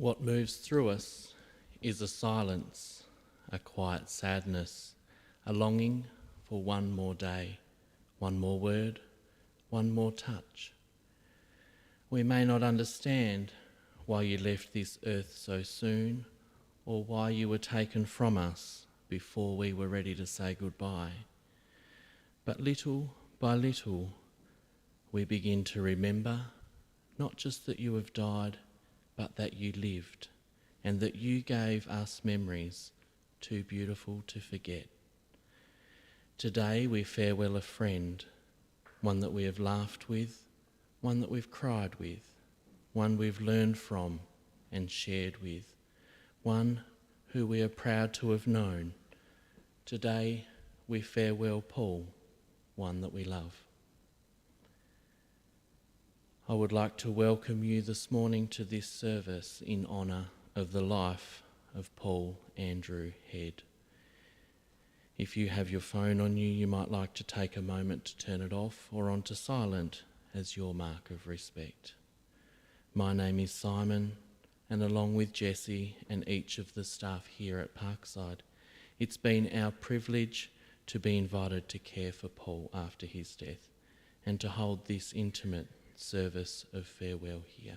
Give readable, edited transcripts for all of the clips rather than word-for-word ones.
What moves through us is a silence, a quiet sadness, a longing for one more day, one more word, one more touch. We may not understand why you left this earth so soon, or why you were taken from us before we were ready to say goodbye. But little by little, we begin to remember not just that you have died, but that you lived, and that you gave us memories too beautiful to forget. Today we farewell a friend, one that we have laughed with, one that we've cried with, one we've learned from and shared with, one who we are proud to have known. Today we farewell Paul, one that we love. I would like to welcome you this morning to this service in honour of the life of Paul Andrew Head. If you have your phone on you, you might like to take a moment to turn it off or onto silent as your mark of respect. My name is Simon, and along with Jesse and each of the staff here at Parkside, it's been our privilege to be invited to care for Paul after his death and to hold this intimate service of farewell here.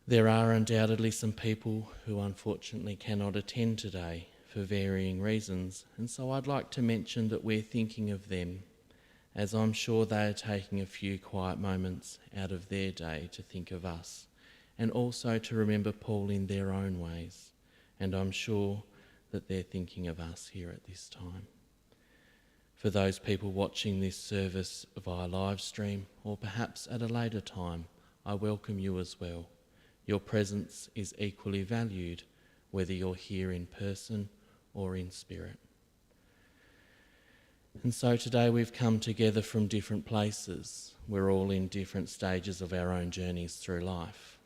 There are undoubtedly some people who unfortunately cannot attend today for varying reasons, and so I'd like to mention that we're thinking of them, as I'm sure they are taking a few quiet moments out of their day to think of us, and also to remember Paul in their own ways, and I'm sure that they're thinking of us here at this time. For those people watching this service via live stream, or perhaps at a later time, I welcome you as well. Your presence is equally valued, whether you're here in person or in spirit. And so today we've come together from different places. We're all in different stages of our own journeys through life.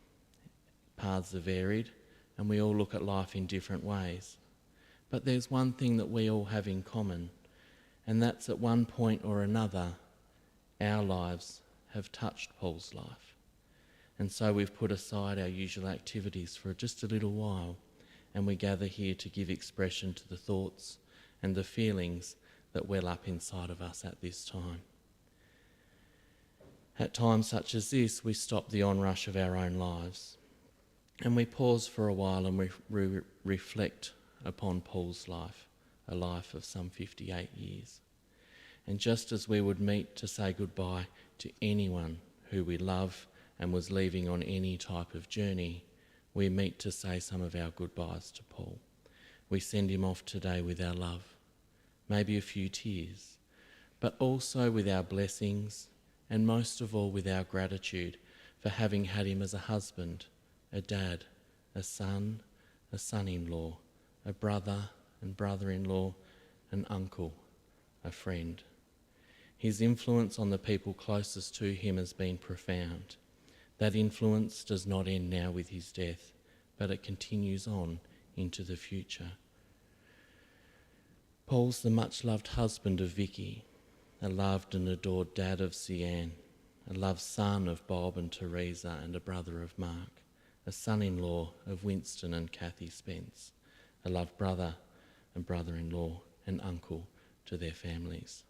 Paths are varied, and we all look at life in different ways. But there's one thing that we all have in common, and that's at one point or another, our lives have touched Paul's life. And so we've put aside our usual activities for just a little while, and we gather here to give expression to the thoughts and the feelings that well up inside of us at this time. At times such as this, we stop the onrush of our own lives, and we pause for a while and we reflect upon Paul's life, a life of some 58 years. And just as we would meet to say goodbye to anyone who we love and was leaving on any type of journey, we meet to say some of our goodbyes to Paul. We send him off today with our love, maybe a few tears, but also with our blessings, and most of all with our gratitude for having had him as a husband, a dad, a son-in-law, a brother and brother-in-law, an uncle, a friend. His influence on the people closest to him has been profound. That influence does not end now with his death, but it continues on into the future. Paul's the much-loved husband of Vicky, a loved and adored dad of Sian, a loved son of Bob and Teresa and a brother of Mark, a son-in-law of Winston and Kathy Spence, a loved brother and brother-in-law and uncle to their families.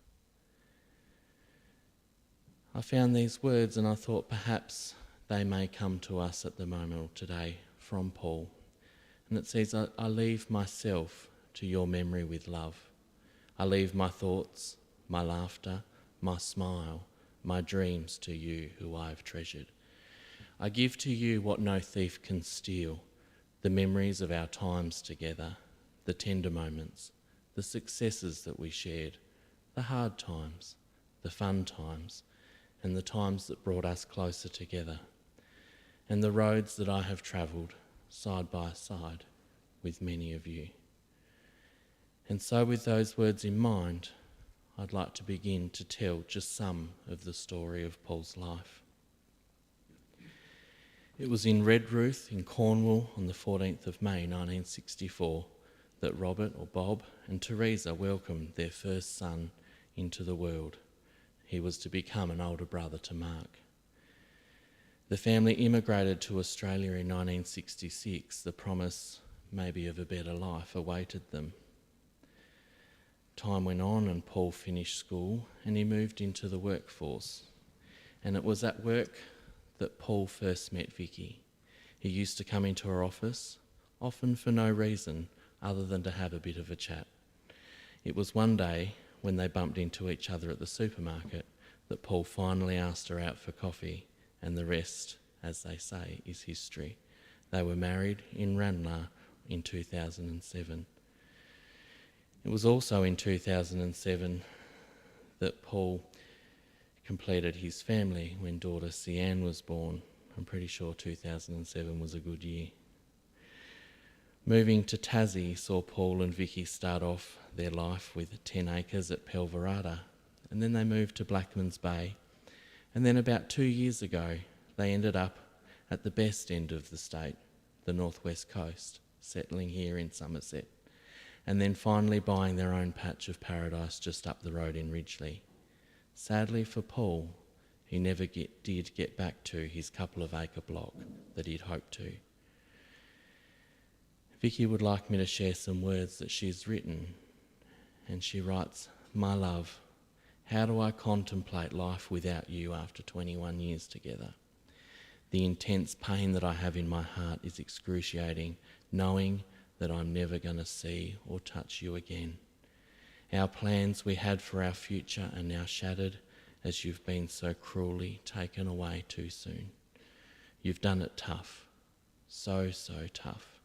I found these words and I thought perhaps they may come to us at the moment or today from Paul. And it says, I leave myself to your memory with love. I leave my thoughts, my laughter, my smile, my dreams to you who I have treasured. I give to you what no thief can steal, the memories of our times together, the tender moments, the successes that we shared, the hard times, the fun times, and the times that brought us closer together, and the roads that I have travelled side by side with many of you. And so with those words in mind, I'd like to begin to tell just some of the story of Paul's life. It was in Redruth in Cornwall on the 14th of May 1964 that Robert, or Bob, and Teresa welcomed their first son into the world. He was to become an older brother to Mark. The family immigrated to Australia in 1966. The promise, maybe, of a better life awaited them. Time went on and Paul finished school and he moved into the workforce. And it was at work that Paul first met Vicky. He used to come into her office, often for no reason other than to have a bit of a chat. It was one day when they bumped into each other at the supermarket that Paul finally asked her out for coffee, and the rest, as they say, is history. They were married in Ranelagh in 2007. It was also in 2007 that Paul completed his family when daughter Sian was born. I'm pretty sure 2007 was a good year. Moving to Tassie saw Paul and Vicky start off their life with 10 acres at Pelverada, and then they moved to Blackmans Bay, and then about 2 years ago they ended up at the best end of the state, the northwest coast, settling here in Somerset, and then finally buying their own patch of paradise just up the road in Ridgeley. Sadly for Paul, he never did get back to his couple of acre block that he'd hoped to. Vicky would like me to share some words that she's written, and she writes, "My love, how do I contemplate life without you after 21 years together? The intense pain that I have in my heart is excruciating, knowing that I'm never going to see or touch you again. Our plans we had for our future are now shattered as you've been so cruelly taken away too soon. You've done it tough, so tough,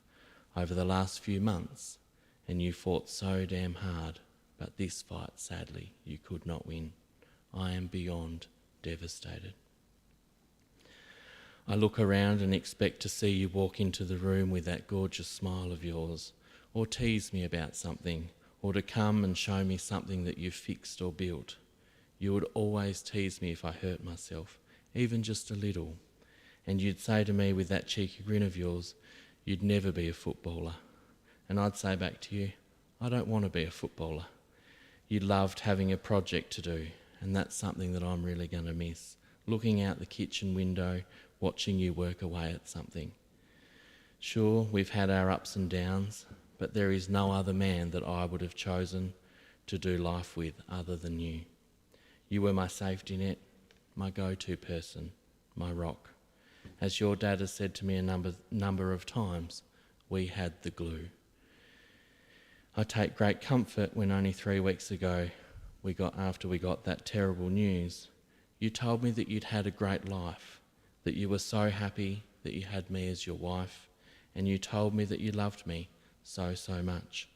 over the last few months, and you fought so damn hard, but this fight, sadly, you could not win. I am beyond devastated. I look around and expect to see you walk into the room with that gorgeous smile of yours, or tease me about something, or to come and show me something that you've fixed or built. You would always tease me if I hurt myself, even just a little, and you'd say to me with that cheeky grin of yours, you'd never be a footballer. And I'd say back to you, I don't want to be a footballer. You loved having a project to do, and that's something that I'm really going to miss. Looking out the kitchen window, watching you work away at something. Sure, we've had our ups and downs, but there is no other man that I would have chosen to do life with other than you. You were my safety net, my go-to person, my rock. As your dad has said to me a number of times, we had the glue. I take great comfort when only 3 weeks ago, after we got that terrible news, you told me that you'd had a great life, that you were so happy that you had me as your wife, and you told me that you loved me so much.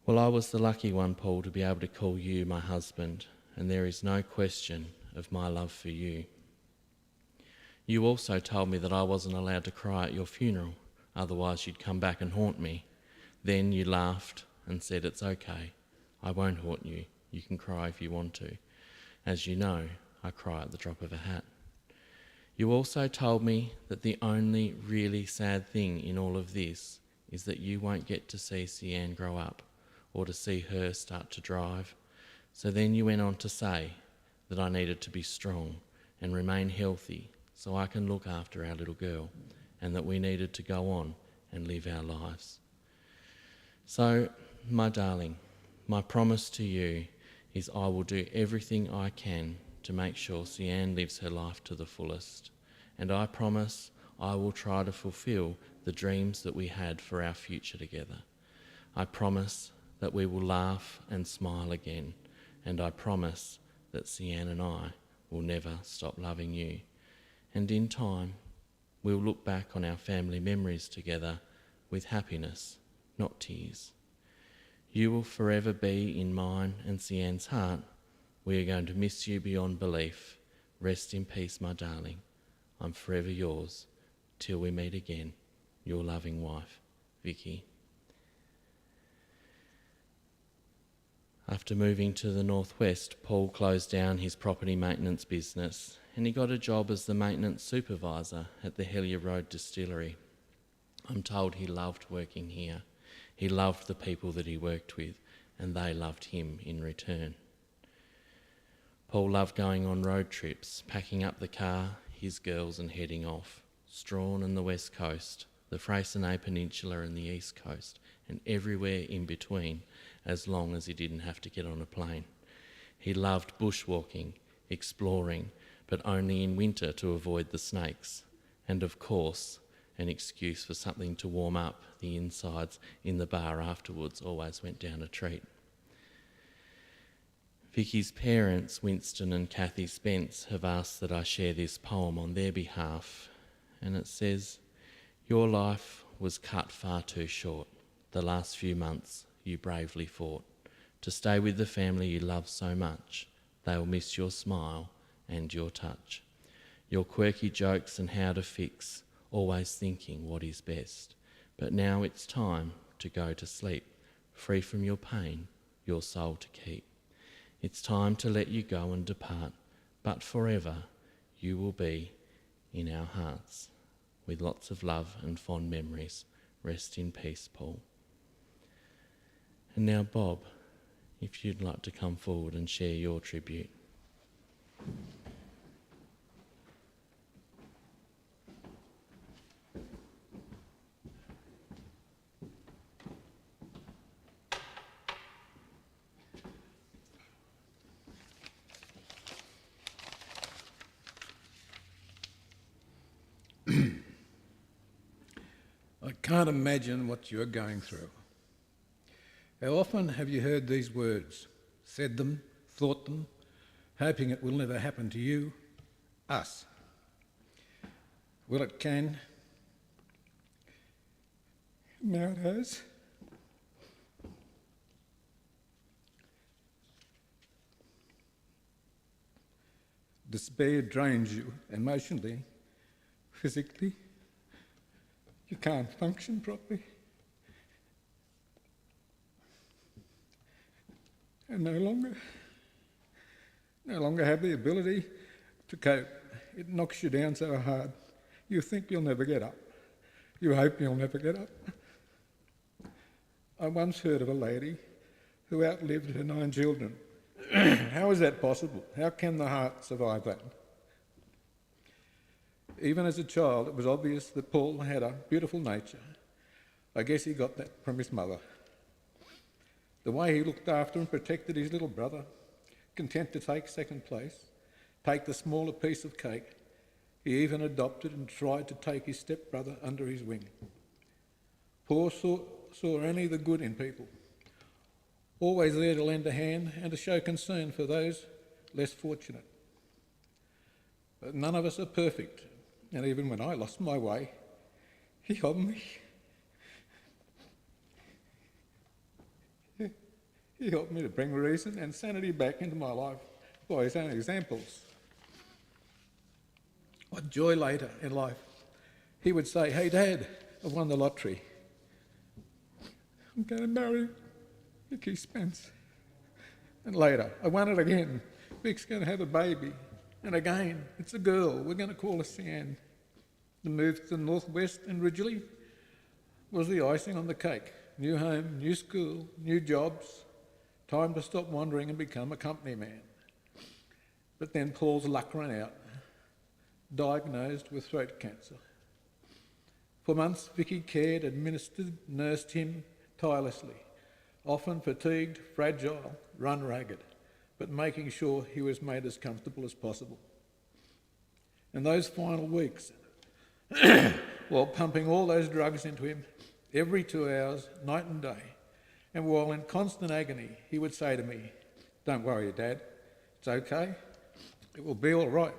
Well, I was the lucky one, Paul, to be able to call you my husband, and there is no question of my love for you. You also told me that I wasn't allowed to cry at your funeral, otherwise you'd come back and haunt me. Then you laughed and said, it's okay, I won't haunt you, you can cry if you want to. As you know, I cry at the drop of a hat. You also told me that the only really sad thing in all of this is that you won't get to see Sian grow up or to see her start to drive. So then you went on to say that I needed to be strong and remain healthy so I can look after our little girl, and that we needed to go on and live our lives. So, my darling, my promise to you is I will do everything I can to make sure Sian lives her life to the fullest. And I promise I will try to fulfil the dreams that we had for our future together. I promise that we will laugh and smile again. And I promise that Sian and I will never stop loving you. And in time, we'll look back on our family memories together with happiness, not tears. You will forever be in mine and Sian's heart. We are going to miss you beyond belief. Rest in peace, my darling. I'm forever yours. Till we meet again, your loving wife, Vicky. After moving to the northwest, Paul closed down his property maintenance business and he got a job as the maintenance supervisor at the Hellyer Road distillery. I'm told he loved working here. He loved the people that he worked with, and they loved him in return. Paul loved going on road trips, packing up the car. his girls and heading off. Strahan and the west coast, the Freycinet Peninsula and the east coast, and everywhere in between, as long as he didn't have to get on a plane. He loved bushwalking, exploring, but only in winter to avoid the snakes, and of course, an excuse for something to warm up the insides in the bar afterwards always went down a treat. Vicky's parents, Winston and Kathy Spence, have asked that I share this poem on their behalf, and it says, "Your life was cut far too short. The last few months you bravely fought to stay with the family you love so much. They'll miss your smile and your touch, your quirky jokes and how to fix, always thinking what is best. But now it's time to go to sleep, free from your pain, your soul to keep. It's time to let you go and depart, but forever you will be in our hearts. With lots of love and fond memories, rest in peace, Paul." And now, Bob, if you'd like to come forward and share your tribute. I can't imagine what you're going through. How often have you heard these words, said them, thought them, hoping it will never happen to you, us? Well, it can. Now it has. Despair drains you emotionally, physically. You can't function properly. And no longer have the ability to cope. It knocks you down so hard, you think you'll never get up. You hope you'll never get up. I once heard of a lady who outlived her 9 children. How is that possible? How can the heart survive that? Even as a child, it was obvious that Paul had a beautiful nature. I guess he got that from his mother. The way he looked after and protected his little brother, content to take second place, take the smaller piece of cake. He even adopted and tried to take his stepbrother under his wing. Paul saw only the good in people, always there to lend a hand and to show concern for those less fortunate. But none of us are perfect, and even when I lost my way, he helped me. He helped me to bring reason and sanity back into my life by his own examples. What joy later in life. He would say, "Hey Dad, I've won the lottery. I'm going to marry Vicky Spence." And later, "I won it again. Vic's going to have a baby. And again, it's a girl. We're going to call her Sian." The move to the northwest in Ridgely was the icing on the cake. New home, new school, new jobs. Time to stop wandering and become a company man. But then Paul's luck ran out, diagnosed with throat cancer. For months, Vicky cared, administered, nursed him tirelessly, often fatigued, fragile, run ragged, but making sure he was made as comfortable as possible. In those final weeks, while pumping all those drugs into him every 2 hours, night and day, and while in constant agony, he would say to me, "Don't worry, Dad, it's okay, it will be all right."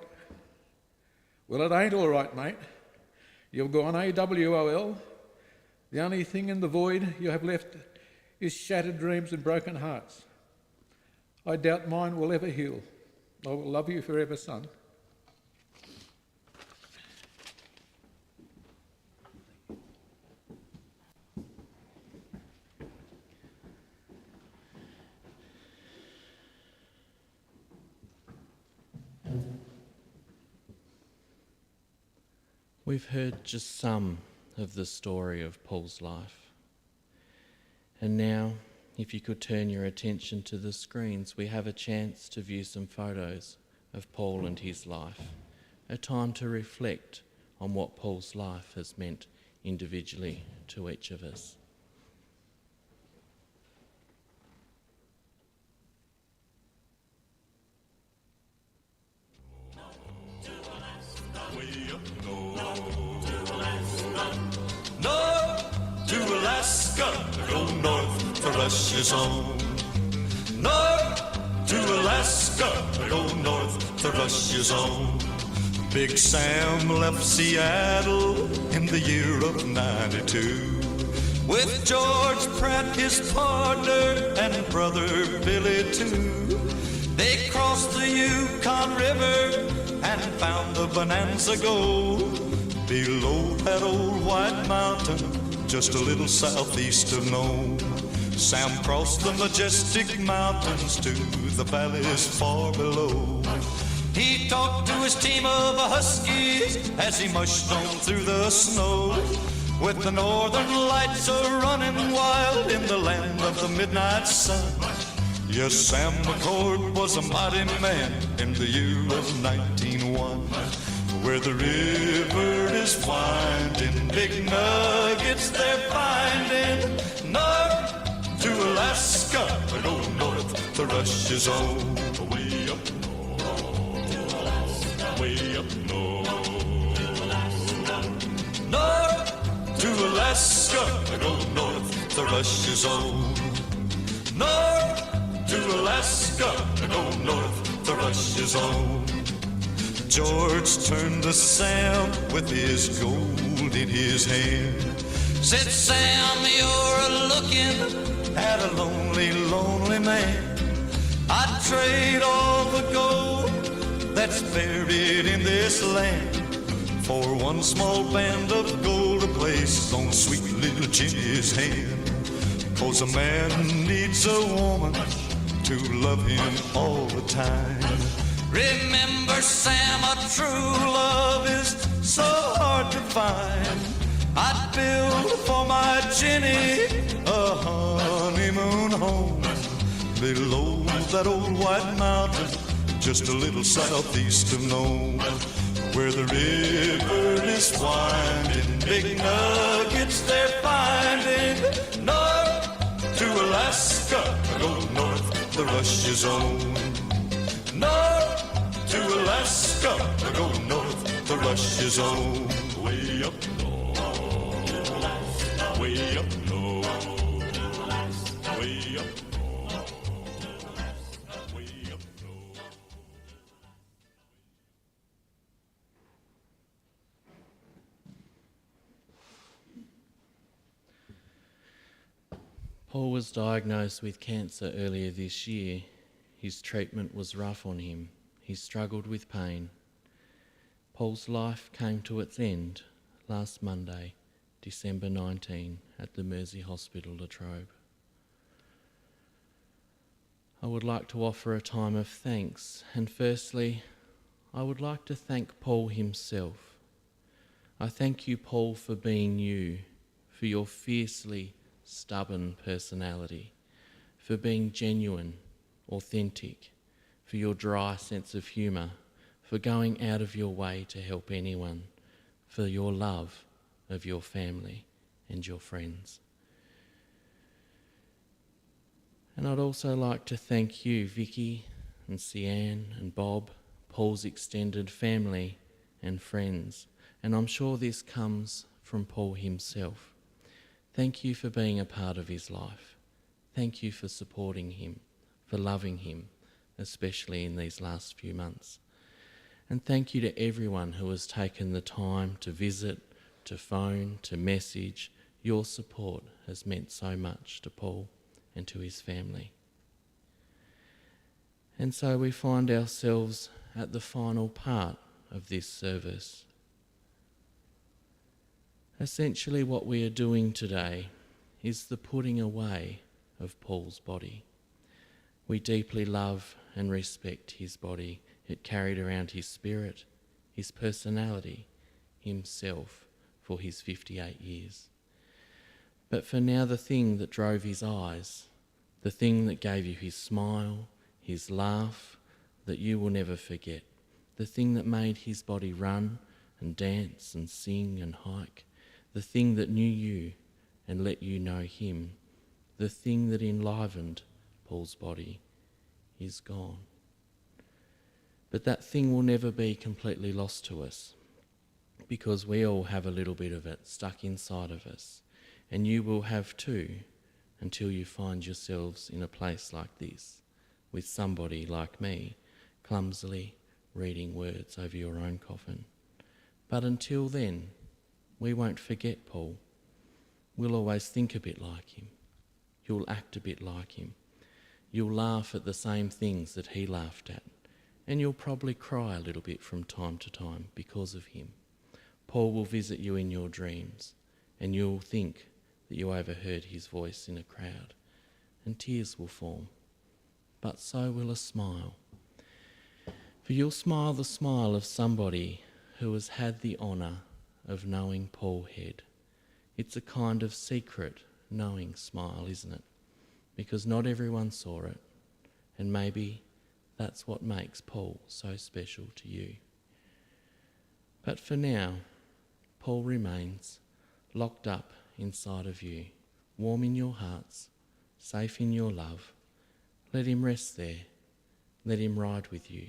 Well, it ain't all right, mate. You've gone AWOL. The only thing in the void you have left is shattered dreams and broken hearts. I doubt mine will ever heal. I will love you forever, son. We've heard just some of the story of Paul's life. And now, if you could turn your attention to the screens, we have a chance to view some photos of Paul and his life, a time to reflect on what Paul's life has meant individually to each of us. North to Alaska, go north to Russia's home. North to Alaska, go north to Russia's home. Big Sam left Seattle in the year of 92 with George Pratt, his partner, and brother Billy too. They crossed the Yukon River and found the Bonanza Gold below that old white mountain, just a little southeast of Nome. Sam crossed the majestic mountains to the valleys far below. He talked to his team of huskies as he mushed on through the snow, with the northern lights a-running wild in the land of the midnight sun. Yes, Sam McCord was a mighty man in the year of 1901, where the river is winding, big nuggets they're finding. North to Alaska, go north to Russia's home. Way up north, way up north. North to Alaska, go north to Russia's home. North to Alaska, go north to Russia's home. George turned to Sam with his gold in his hand. Said, Sam, you're looking at a lonely, lonely man. I'd trade all the gold that's buried in this land for one small band of gold to place on sweet little Jenny's hand. 'Cause a man needs a woman to love him all the time. Remember, Sam, a true love is so hard to find. I'd build for my Jenny a honeymoon home below that old white mountain, just a little southeast of Nome, where the river is winding, big nuggets they're finding. North to Alaska, go north to Russia's own. North to Alaska, go north to Russia's own. Way up north, way up north, way up north, way up north. Paul was diagnosed with cancer earlier this year. His treatment was rough on him. He struggled with pain. Paul's life came to its end last Monday, December 19, at the Mersey Hospital, Latrobe. I would like to offer a time of thanks, and firstly, I would like to thank Paul himself. I thank you, Paul, for being you, for your fiercely stubborn personality, for being genuine, authentic, for your dry sense of humour, for going out of your way to help anyone, for your love of your family and your friends. And I'd also like to thank you, Vicky and Sian and Bob, Paul's extended family and friends, and I'm sure this comes from Paul himself. Thank you for being a part of his life. Thank you for supporting him, for loving him, especially in these last few months. And thank you to everyone who has taken the time to visit, to phone, to message. Your support has meant so much to Paul and to his family. And so we find ourselves at the final part of this service. Essentially what we are doing today is the putting away of Paul's body. We deeply love and respect his body. It carried around his spirit, his personality, himself for his 58 years. But for now, the thing that drove his eyes, the thing that gave you his smile, his laugh, that you will never forget, the thing that made his body run and dance and sing and hike, the thing that knew you and let you know him, the thing that enlivened Paul's body, is gone. But that thing will never be completely lost to us, because we all have a little bit of it stuck inside of us, and you will have too, until you find yourselves in a place like this, with somebody like me, clumsily reading words over your own coffin. But until then, we won't forget Paul. We'll always think a bit like him. You'll act a bit like him. You'll laugh at the same things that he laughed at, and you'll probably cry a little bit from time to time because of him. Paul will visit you in your dreams, and you'll think that you overheard his voice in a crowd, and tears will form, but so will a smile. For you'll smile the smile of somebody who has had the honour of knowing Paul Head. It's a kind of secret knowing smile, isn't it? Because not everyone saw it, and maybe that's what makes Paul so special to you. But for now, Paul remains locked up inside of you, warm in your hearts, safe in your love. Let him rest there. Let him ride with you.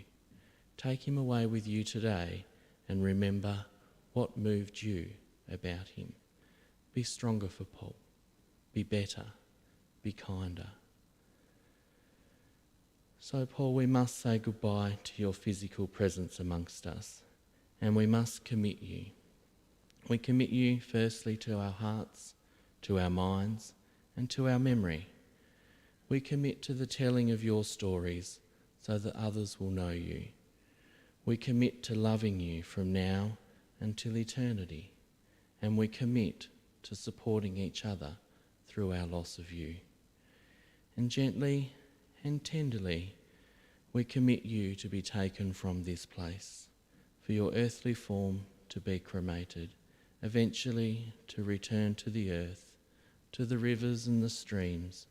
Take him away with you today and remember what moved you about him. Be stronger for Paul. Be better. Be kinder. So, Paul, we must say goodbye to your physical presence amongst us, and we must commit you. We commit you firstly to our hearts, to our minds, and to our memory. We commit to the telling of your stories so that others will know you. We commit to loving you from now until eternity, and we commit to supporting each other through our loss of you. And gently and tenderly, we commit you to be taken from this place, for your earthly form to be cremated, eventually to return to the earth, to the rivers and the streams,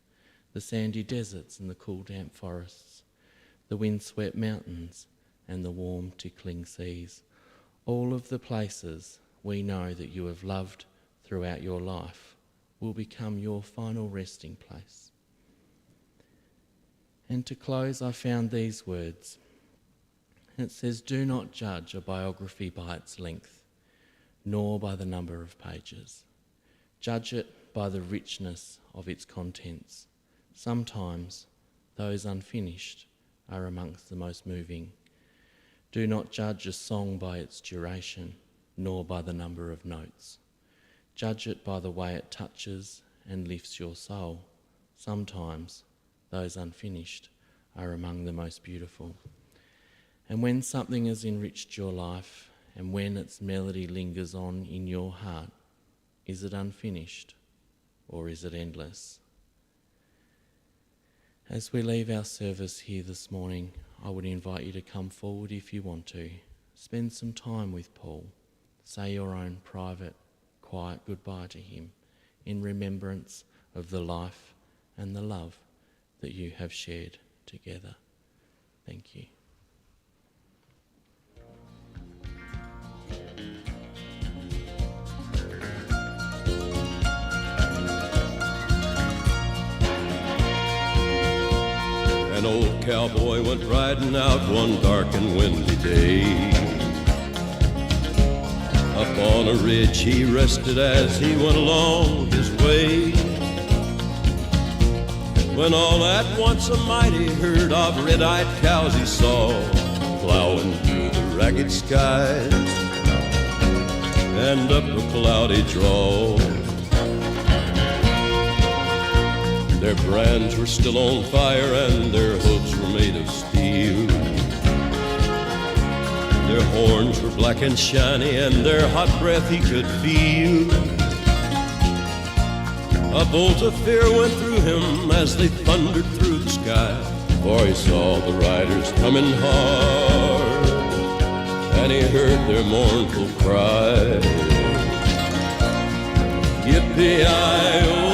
the sandy deserts and the cool damp forests, the windswept mountains and the warm tickling seas, all of the places we know that you have loved throughout your life will become your final resting place. And to close, I found these words. It says, "Do not judge a biography by its length, nor by the number of pages. Judge it by the richness of its contents. Sometimes those unfinished are amongst the most moving. Do not judge a song by its duration, nor by the number of notes. Judge it by the way it touches and lifts your soul. Sometimes those unfinished are among the most beautiful." And when something has enriched your life, and when its melody lingers on in your heart, is it unfinished or is it endless? As we leave our service here this morning, I would invite you to come forward if you want to. Spend some time with Paul. Say your own private, quiet goodbye to him in remembrance of the life and the love that you have shared together. Thank you. An old cowboy went riding out one dark and windy day. Up on a ridge he rested as he went along his way, when all at once a mighty herd of red-eyed cows he saw plowing through the ragged skies and up a cloudy draw. Their brands were still on fire and their hooves were made of steel. Their horns were black and shiny and their hot breath he could feel. A bolt of fear went through him as they thundered through the sky, for he saw the riders coming hard and he heard their mournful cry. Yippee-i-oh,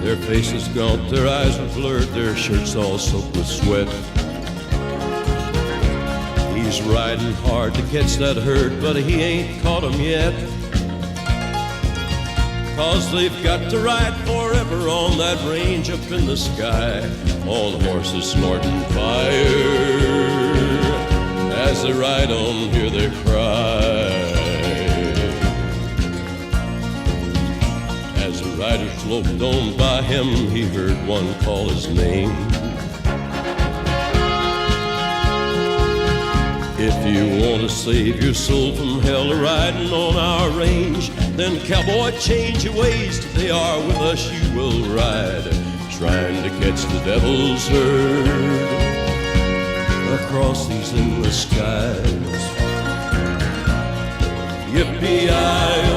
Their faces gaunt, their eyes are blurred, their shirts all soaked with sweat. He's riding hard to catch that herd, but he ain't caught 'em yet. 'Cause they've got to ride forever on that range up in the sky, on horses snorting fire. As they ride on, hear their cry. As the riders loped on by him, he heard one call his name. If you want to save your soul from hell riding on our range, then cowboy, change your ways. Today are with us you will ride, trying to catch the devil's herd across these endless skies. Yippee-yi-yo,